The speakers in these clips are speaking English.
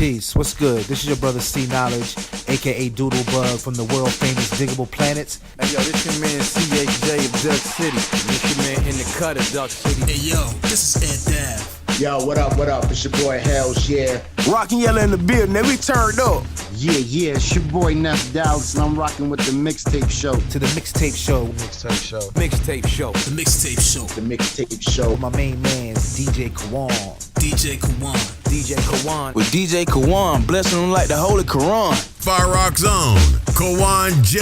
Peace. What's good? This is your brother C Knowledge, aka Doodlebug from the world famous Diggable Planets. Hey yo, this your man CHJ of Duck City. This your man in the cut of Duck City. Hey yo, this is Ed Dav. Yo, what up, what up? It's your boy Hells, yeah. Rockin' Yellow in the building, man, we turned up. Yeah, it's your boy Neff Dallas, and I'm rocking with the Mixtape Show. To the Mixtape Show. Mixtape Show. Mixtape Show. The Mixtape Show. The Mixtape Show. My main man's DJ Kawan. DJ Kawan. DJ Kawan. With DJ Kawan, blessing him like the Holy Quran. Fire Rock Zone, Kawan J.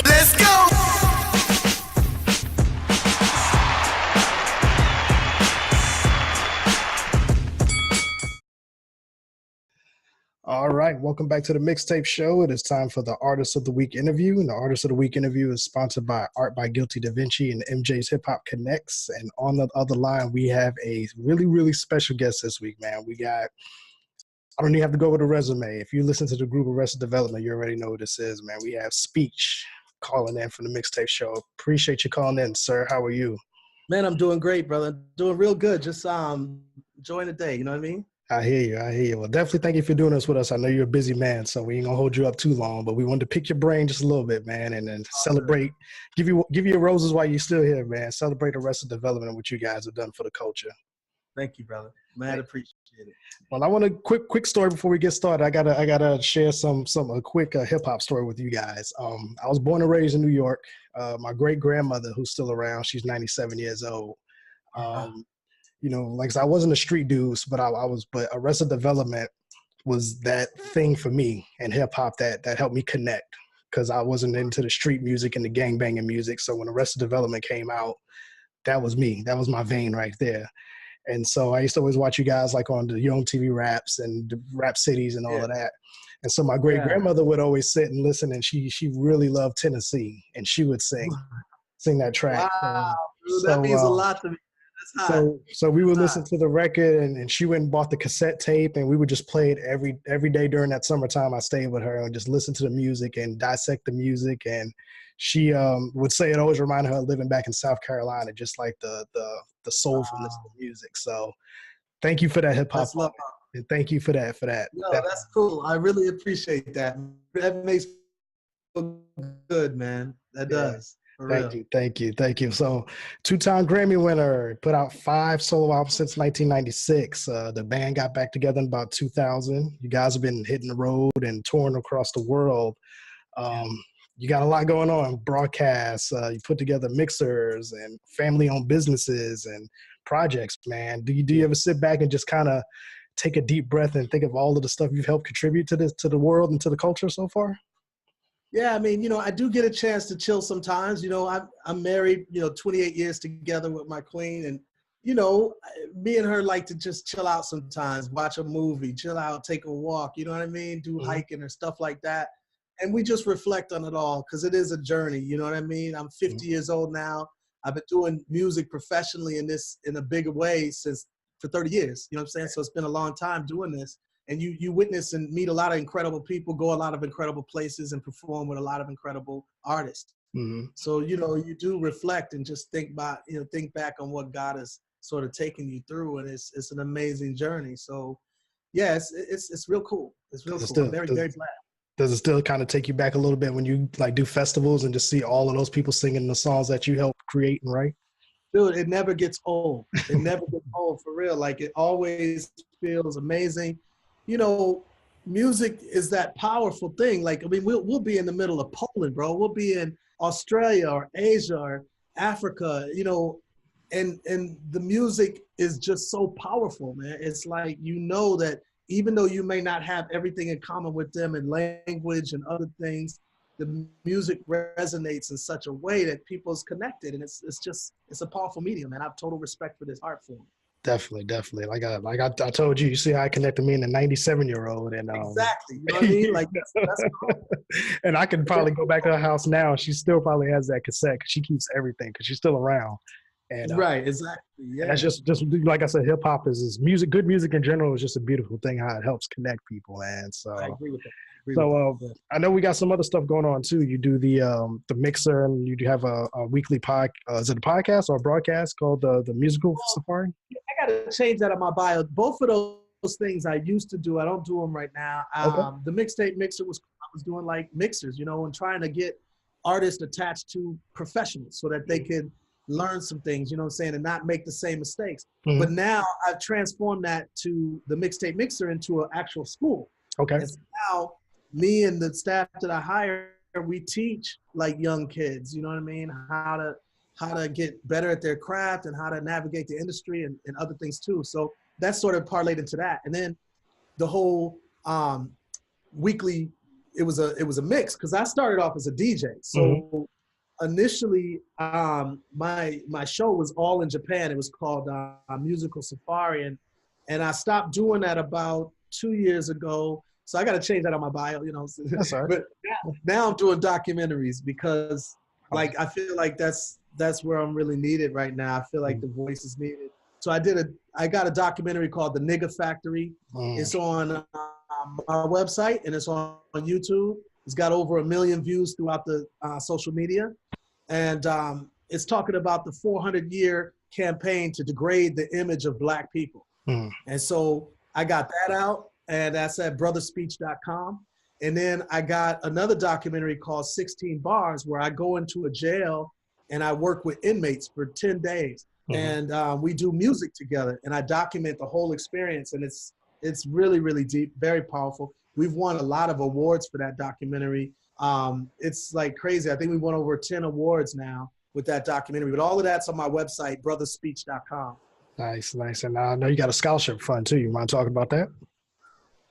Let's go! All right, welcome back to the Mixtape Show. It is time for the Artist of the Week interview. And the Artist of the Week interview is sponsored by Art by Guilty Da Vinci and MJ's Hip Hop Connects. And on the other line, we have a really, really special guest this week, man. We got, I don't even have to go with a resume. If you listen to the group Arrested Development, you already know what this is, man. We have Speech calling in from the Mixtape Show. Appreciate you calling in, sir. How are you? Man, I'm doing great, brother. Doing real good. Just enjoying the day, you know what I mean? I hear you. Well, definitely thank you for doing this with us. I know you're a busy man, so we ain't gonna hold you up too long, but we wanted to pick your brain just a little bit, man, and then celebrate, give you your roses while you're still here, man. Celebrate Arrested Development and what you guys have done for the culture. Thank you, brother. Man, I appreciate it. Well, I want a quick story before we get started. I gotta share a quick hip hop story with you guys. I was born and raised in New York. My great grandmother, who's still around, she's 97 years old. You know, like I said, I wasn't a street dude, but but Arrested Development was that thing for me and hip hop that helped me connect, because I wasn't into the street music and the gang banging music. So when Arrested Development came out, that was me. That was my vein right there. And so I used to always watch you guys like on the Young TV Raps and the Rap Cities and all of that. And so my great grandmother would always sit and listen, and she really loved Tennessee, and she would sing that track. Wow, that means a lot to me. So we would listen to the record, and she went and bought the cassette tape, and we would just play it every day during that summertime. I stayed with her and just listen to the music and dissect the music. And she would say it always reminded her of living back in South Carolina, just like the soulfulness of the music. So thank you for that hip hop. And thank you for that. No, that's cool. I really appreciate that. That makes me feel good, man. That does. Thank you. So, two-time Grammy winner, put out 5 solo albums since 1996. The band got back together in about 2000. You guys have been hitting the road and touring across the world. You got a lot going on, broadcasts, you put together mixers and family-owned businesses and projects, man. Do you ever sit back and just kind of take a deep breath and think of all of the stuff you've helped contribute to the world and to the culture so far? Yeah, I mean, I do get a chance to chill sometimes. I'm married, 28 years together with my queen. And, me and her like to just chill out sometimes, watch a movie, chill out, take a walk, you know what I mean? Do hiking or stuff like that. And we just reflect on it all, because it is a journey, you know what I mean? I'm 50 years old now. I've been doing music professionally in a bigger way for 30 years, you know what I'm saying? So it's been a long time doing this. And you witness and meet a lot of incredible people, go a lot of incredible places, and perform with a lot of incredible artists. Mm-hmm. So, you do reflect and just think back on what God has sort of taken you through. And it's an amazing journey. So, yeah, it's real cool. It's real cool. I'm very, very glad. Does it still kind of take you back a little bit when you like do festivals and just see all of those people singing the songs that you helped create and write? Dude, it never gets old. It never gets old, for real. Like, it always feels amazing. Music is that powerful thing. Like, I mean, we'll be in the middle of Poland, bro. We'll be in Australia or Asia or Africa, and the music is just so powerful, man. It's like, that even though you may not have everything in common with them in language and other things, the music resonates in such a way that people's connected, and it's a powerful medium, and I have total respect for this art form. Definitely. Like I told you see how I connected me and a 97-year-old, and exactly. You know what I mean? Like that's cool. And I can probably go back to her house now. She still probably has that cassette because she keeps everything because she's still around. And right, exactly. Yeah. That's just like I said, hip hop is music. Good music in general is just a beautiful thing. How it helps connect people, man. So I agree with that. I know we got some other stuff going on too. You do the mixer, and you do have a weekly is it a podcast or a broadcast called the Musical Safari? I gotta change that on my bio. Both of those things I used to do. I don't do them right now. The mixtape mixer I was doing like mixers, you know, and trying to get artists attached to professionals so that they could learn some things, you know what I'm saying, and not make the same mistakes. But now I've transformed that to the mixtape mixer into an actual school. And so now me and the staff that I hire, we teach like young kids, you know what I mean, how to get better at their craft and how to navigate the industry and other things too. So that's sort of parlayed into that. And then the whole weekly, it was a mix, because I started off as a DJ. So initially, my show was all in Japan. It was called Musical Safari, and I stopped doing that about 2 years ago. So I got to change that on my bio, you know. That's all right. But now I'm doing documentaries because, like, I feel like that's where I'm really needed right now. I feel like the voice is needed. So I got a documentary called The Nigga Factory. It's on my website and it's on YouTube. It's got over 1 million views throughout the social media. And it's talking about the 400-year campaign to degrade the image of Black people. And so I got that out, and that's at brotherspeech.com. And then I got another documentary called 16 Bars, where I go into a jail and I work with inmates for 10 days. And we do music together, and I document the whole experience. And it's really, really deep, very powerful. We've won a lot of awards for that documentary. It's like crazy. I think we won over 10 awards now with that documentary. But all of that's on my website, brotherspeech.com. Nice. And I know you got a scholarship fund too. You mind talking about that?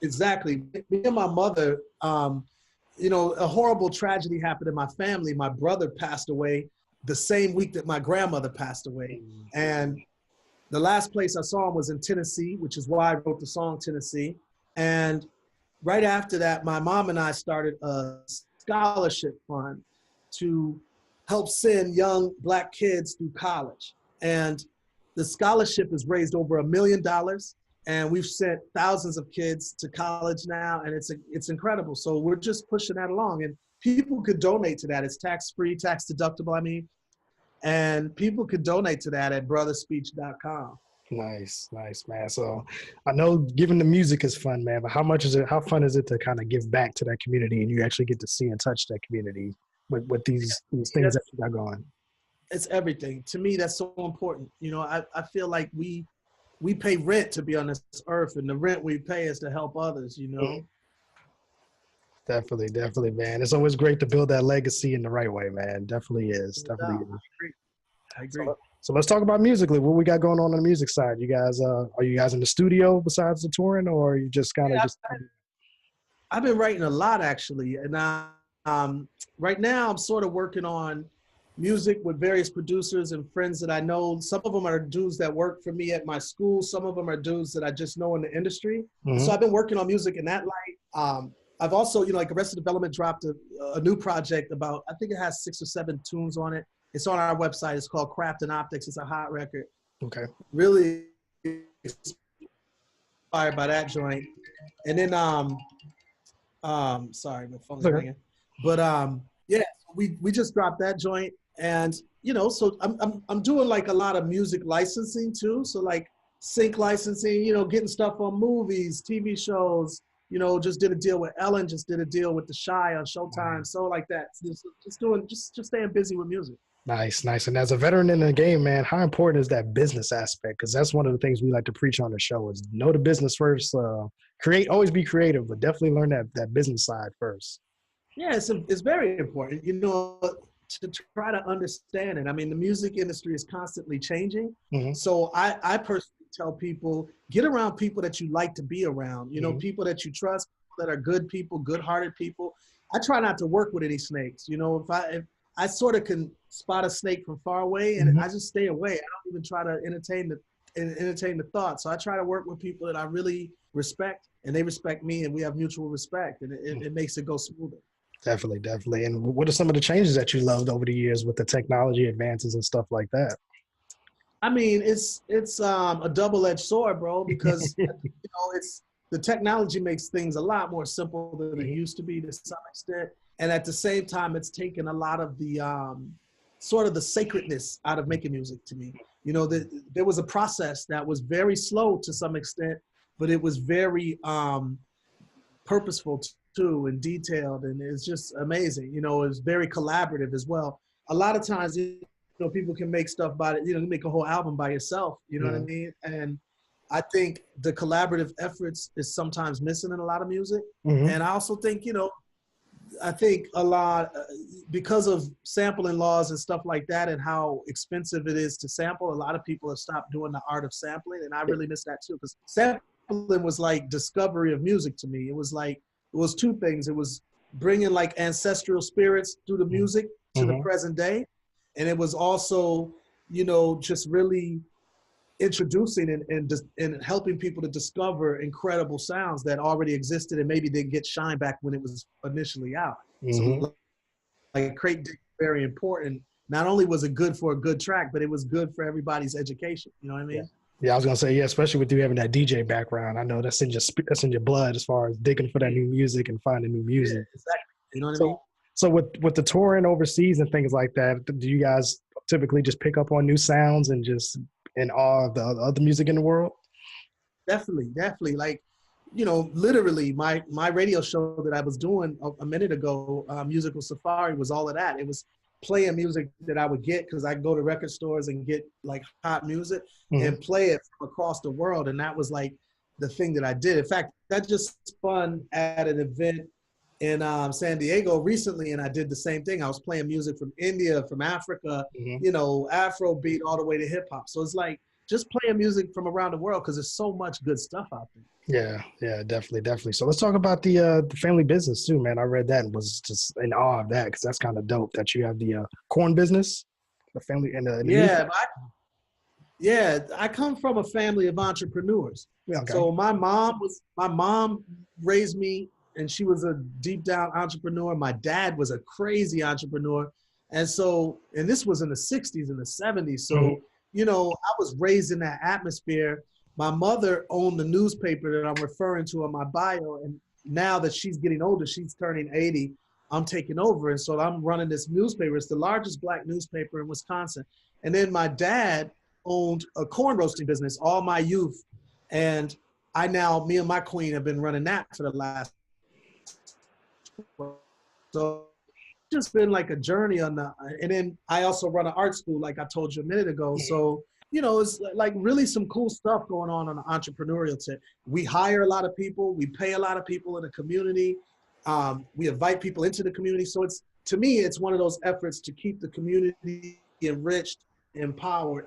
Exactly. Me and my mother, you know, a horrible tragedy happened in my family. My brother passed away the same week that my grandmother passed away. And the last place I saw him was in Tennessee, which is why I wrote the song Tennessee. And right after that, my mom and I started a scholarship fund to help send young Black kids through college. And the scholarship has raised over $1 million. And we've sent thousands of kids to college now, and it's incredible. So we're just pushing that along, and people could donate to that. It's tax-free, tax deductible, I mean, and people could donate to that at brotherspeech.com. Nice, man. So I know giving the music is fun, man, but how fun is it to kind of give back to that community and you actually get to see and touch that community with these things that you got going? It's everything. To me, that's so important. You know, I feel like we pay rent to be on this earth, and the rent we pay is to help others, you know? Definitely, man. It's always great to build that legacy in the right way, man. Definitely is. I agree. So let's talk about musically. What we got going on the music side? You guys, are you guys in the studio besides the touring, or are you just kind of I've been writing a lot, actually. And right now I'm sort of working on music with various producers and friends that I know. Some of them are dudes that work for me at my school. Some of them are dudes that I just know in the industry. So I've been working on music in that light. I've also, you know, like Arrested Development dropped a new project about, I think it has 6 or 7 tunes on it. It's on our website. It's called Craft and Optics. It's a hot record. Okay. Really inspired by that joint. And then, sorry, my phone's ringing. But yeah, we just dropped that joint. And, you know, so I'm doing like a lot of music licensing too. So like sync licensing, you know, getting stuff on movies, TV shows, you know, just did a deal with Ellen, just did a deal with The Shy on Showtime. So like that, just staying busy with music. Nice. And as a veteran in the game, man, how important is that business aspect? Because that's one of the things we like to preach on the show is know the business first, always be creative, but definitely learn that business side first. Yeah, it's very important, you know, to try to understand it. I mean, the music industry is constantly changing. So I personally tell people, get around people that you like to be around, you know, people that you trust, people that are good people, good-hearted people. I try not to work with any snakes. You know, if I sort of can spot a snake from far away, and I just stay away. I don't even try to entertain the thought. So I try to work with people that I really respect, and they respect me, and we have mutual respect, and it makes it go smoother. Definitely. And what are some of the changes that you loved over the years with the technology advances and stuff like that? I mean, it's a double-edged sword, bro, because you know, the technology makes things a lot more simple than it used to be to some extent. And at the same time, it's taken a lot of the sort of the sacredness out of making music to me. You know, there was a process that was very slow to some extent, but it was very purposeful too and detailed, and it's just amazing. You know, it's very collaborative as well. A lot of times, you know, people can make stuff by it. You know, you make a whole album by yourself. You know what I mean? And I think the collaborative efforts is sometimes missing in a lot of music. And I also think, you know, I think a lot because of sampling laws and stuff like that and how expensive it is to sample, a lot of people have stopped doing the art of sampling. And I really miss that too, because sampling was like discovery of music to me. It was like, it was two things. It was bringing like ancestral spirits through the music to the present day. And it was also, you know, just really introducing and helping people to discover incredible sounds that already existed and maybe didn't get shine back when it was initially out. So like crate dig very important. Not only was it good for a good track, but it was good for everybody's education. You know what I mean? Yeah, I was gonna say, yeah, especially with you having that DJ background. I know that's in your blood as far as digging for that new music and finding new music. Yeah, exactly. You know what I mean? So with the touring overseas and things like that, do you guys typically just pick up on new sounds and just in awe of the other music in the world? Definitely. Like, you know, literally my radio show that I was doing a minute ago, Musical Safari, was all of that. It was playing music that I would get because I go to record stores and get like hot music and play it from across the world. And that was like the thing that I did. In fact, that just spun at an event in San Diego recently, and I did the same thing. I was playing music from India, from Africa, you know, Afro beat all the way to hip hop. So it's like just playing music from around the world because there's so much good stuff out there. Yeah, definitely. So let's talk about the family business too, man. I read that and was just in awe of that because that's kind of dope that you have the corn business, the family, and the I come from a family of entrepreneurs. Okay. So my mom raised me, and she was a deep down entrepreneur. My dad was a crazy entrepreneur. And this was in the 60s and the 70s. So, you know, I was raised in that atmosphere. My mother owned the newspaper that I'm referring to in my bio. And now that she's getting older, she's turning 80, I'm taking over. And so I'm running this newspaper. It's the largest Black newspaper in Wisconsin. And then my dad owned a corn roasting business all my youth. And me and my queen have been running that for the last. So it's just been like a journey and then I also run an art school, like I told you a minute ago. So, you know, it's like really some cool stuff going on the entrepreneurial tip. We hire a lot of people, we pay a lot of people in the community. We invite people into the community. So to me, it's one of those efforts to keep the community enriched, empowered,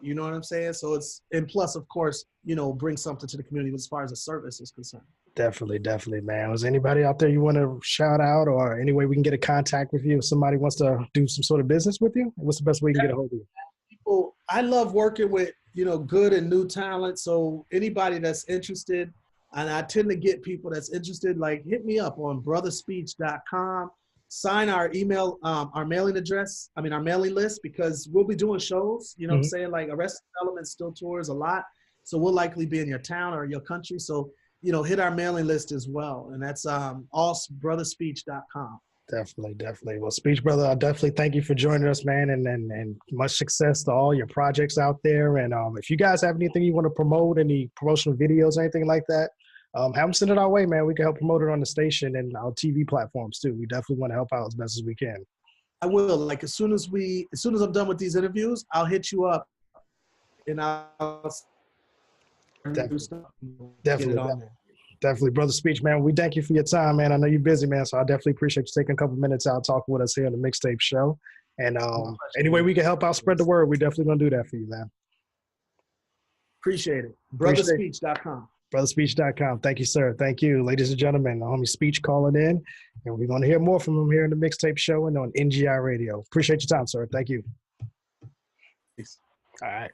you know what I'm saying? So and plus of course, you know, bring something to the community as far as the service is concerned. Definitely, man. Was anybody out there you want to shout out, or any way we can get in contact with you if somebody wants to do some sort of business with you? What's the best way you can get a hold of you? People, I love working with, you know, good and new talent. So anybody that's interested, and I tend to get people that's interested, like hit me up on brotherspeech.com. Sign our email, our mailing address, our mailing list, because we'll be doing shows, you know what I'm saying? Like Arrested Development still tours a lot. So we'll likely be in your town or your country. So, you know, hit our mailing list as well. And that's allbrotherspeech.com. Definitely. Well, Speech Brother, I definitely thank you for joining us, man, and much success to all your projects out there. And if you guys have anything you want to promote, any promotional videos, anything like that, have them send it our way, man. We can help promote it on the station and our TV platforms too. We definitely want to help out as best as we can. I will. Like as soon as I'm done with these interviews, I'll hit you up and I'll do stuff. Definitely, Brother Speech, man. We thank you for your time, man. I know you're busy, man, so I definitely appreciate you taking a couple minutes out talking with us here on the Mixtape Show. And any way we can help out spread the word, we definitely gonna do that for you, man. Appreciate it. Brotherspeech.com. Brotherspeech.com. Thank you, sir. Thank you, ladies and gentlemen. The homie Speech calling in, and we're gonna hear more from him here in the Mixtape Show and on NGI Radio. Appreciate your time, sir. Thank you. Peace. All right.